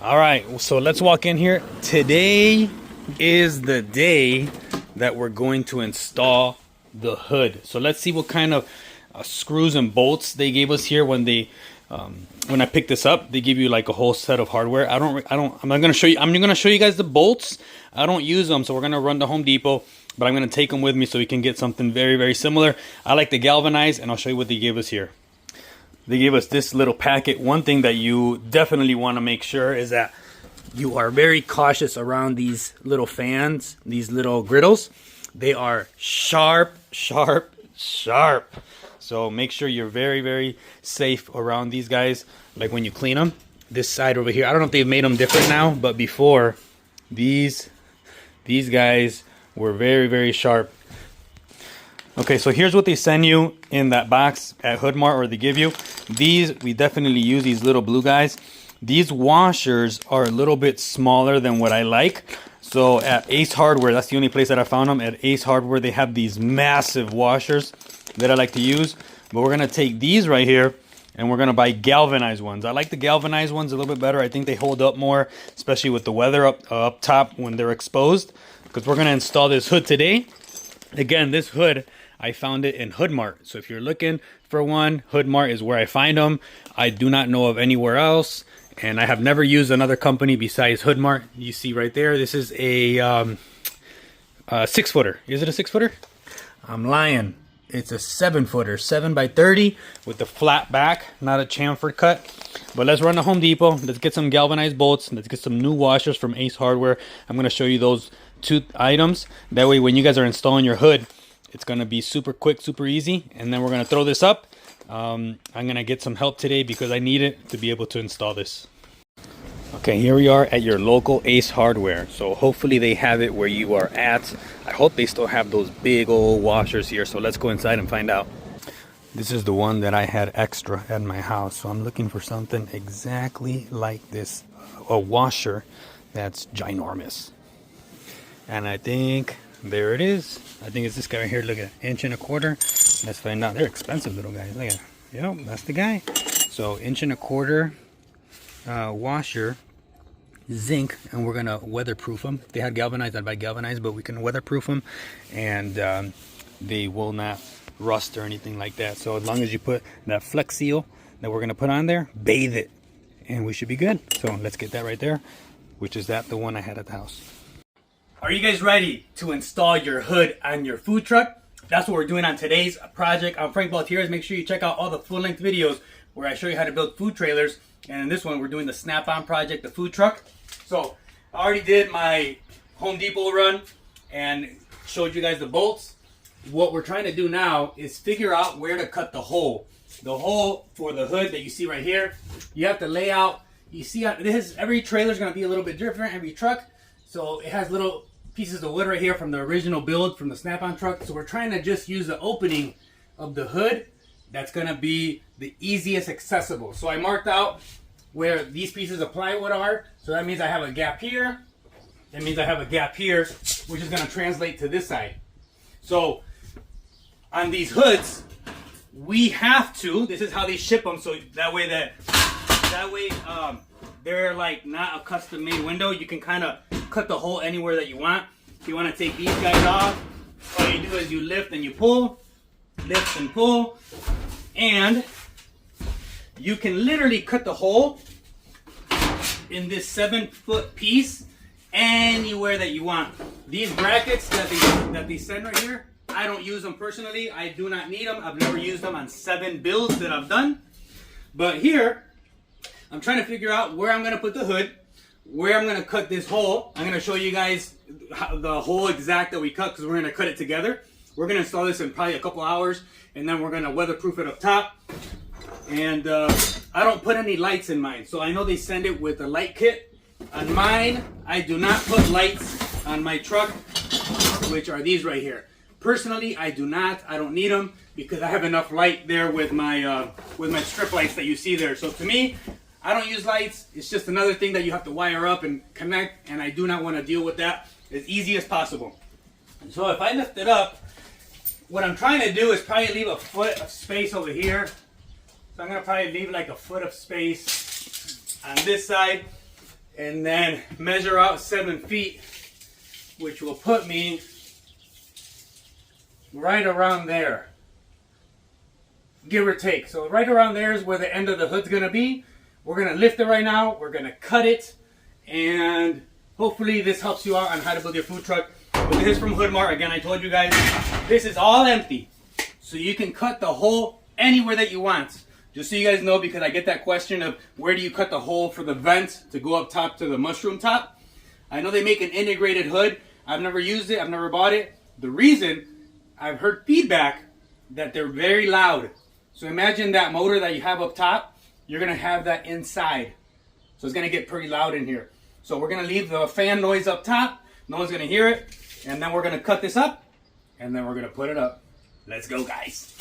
All right, so let's walk in here. Today is the day that we're going to install the hood. So let's see what kind of screws and bolts they gave us here when they when I picked this up. They give you like a whole set of hardware. I'm not gonna show you. I'm gonna show you guys the bolts. I don't use them, so we're gonna run to Home Depot, but I'm gonna take them with me so we can get something very, very similar. I like the galvanized, and I'll show you what they gave us here. They gave us this little packet. One thing that you definitely want to make sure is that you are very cautious around these little fans, these little griddles. They are sharp, sharp, sharp. So make sure you're very, very safe around these guys. Like when you clean them, this side over here, I don't know if they've made them different now, but before, these guys were very, very sharp. Okay, so here's what they send you in that box at Hoodmart, or they give you. These, we definitely use these little blue guys. These washers are a little bit smaller than what I like. So at Ace Hardware, that's the only place that I found them. At Ace Hardware, they have these massive washers that I like to use. But we're gonna take these right here and we're gonna buy galvanized ones. I like the galvanized ones a little bit better. I think they hold up more, especially with the weather up top when they're exposed. Because we're gonna install this hood today. Again, this hood, I found it in Hoodmart. So if you're looking for one, Hoodmart is where I find them. I do not know of anywhere else. And I have never used another company besides Hoodmart. You see right there, this is a 6-footer. Is it a 6-footer? I'm lying. It's a 7-footer, 7x30 with the flat back, not a chamfer cut. But let's run to Home Depot. Let's get some galvanized bolts. Let's get some new washers from Ace Hardware. I'm going to show you those 2 items. That way, when you guys are installing your hood, it's going to be super quick, super easy. And then we're going to throw this up. I'm going to get some help today because I need it to be able to install this. Okay, here we are at your local Ace Hardware. So hopefully they have it where you are at. I hope they still have those big old washers here. So let's go inside and find out. This is the one that I had extra at my house. So I'm looking for something exactly like this. A washer that's ginormous. And I think there it is. I think it's this guy right here. Look at it, 1.25 inches. Let's find out. They're expensive little guys. Look at it. Yep, that's the guy. So 1.25 inch washer, zinc, and we're gonna weatherproof them. If they had galvanized, I'd buy galvanized, but we can weatherproof them, and they will not rust or anything like that. So as long as you put that Flex Seal that we're gonna put on there, bathe it, and we should be good. So let's get that right there, which is the one I had at the house. Are you guys ready to install your hood on your food truck? That's what we're doing on today's project. I'm Frank Baltier's. Make sure you check out all the full-length videos where I show you how to build food trailers. And in this one, we're doing the Snap-on project, the food truck. So I already did my Home Depot run and showed you guys the bolts. What we're trying to do now is figure out where to cut the hole. The hole for the hood that you see right here. You have to lay out. You see, every trailer is going to be a little bit different, every truck. So it has little pieces of wood right here from the original build from the Snap-on truck. So we're trying to just use the opening of the hood that's going to be the easiest accessible. So I marked out where these pieces of plywood are. So that means I have a gap here. That means I have a gap here, which is going to translate to this side. So on these hoods, we have to, this is how they ship them. So that way they're like not a custom made window. You can kind of cut the hole anywhere that you want. If you want to take these guys off, all you do is you lift and you pull, lift and pull, and you can literally cut the hole in this 7-foot piece anywhere that you want. These brackets that they send right here, I don't use them personally. I do not need them. I've never used them on 7 builds that I've done. But here, I'm trying to figure out where I'm going to put the hood, where I'm going to cut this hole. I'm going to show you guys the hole exact that we cut because we're going to cut it together. We're going to install this in probably a couple hours, and then we're going to weatherproof it up top. And I don't put any lights in mine. So I know they send it with a light kit. On mine, I do not put lights on my truck, which are these right here. Personally, I do not. I don't need them because I have enough light there with my strip lights that you see there. So to me, I don't use lights. It's just another thing that you have to wire up and connect, and I do not want to deal with that as easy as possible. So if I lift it up, what I'm trying to do is probably leave a foot of space over here. So I'm going to probably leave like a foot of space on this side. and then measure out 7 feet, which will put me right around there, give or take. So right around there is where the end of the hood's gonna be. We're gonna lift it right now, we're gonna cut it, and hopefully this helps you out on how to build your food truck. But this is from Hoodmart. Again, I told you guys, this is all empty. So you can cut the hole anywhere that you want. Just so you guys know, because I get that question of where do you cut the hole for the vent to go up top to the mushroom top. I know they make an integrated hood. I've never used it, I've never bought it. The reason, I've heard feedback that they're very loud. So imagine that motor that you have up top, you're gonna have that inside. So it's gonna get pretty loud in here. So we're gonna leave the fan noise up top, no one's gonna hear it, and then we're gonna cut this up, and then we're gonna put it up. Let's go, guys.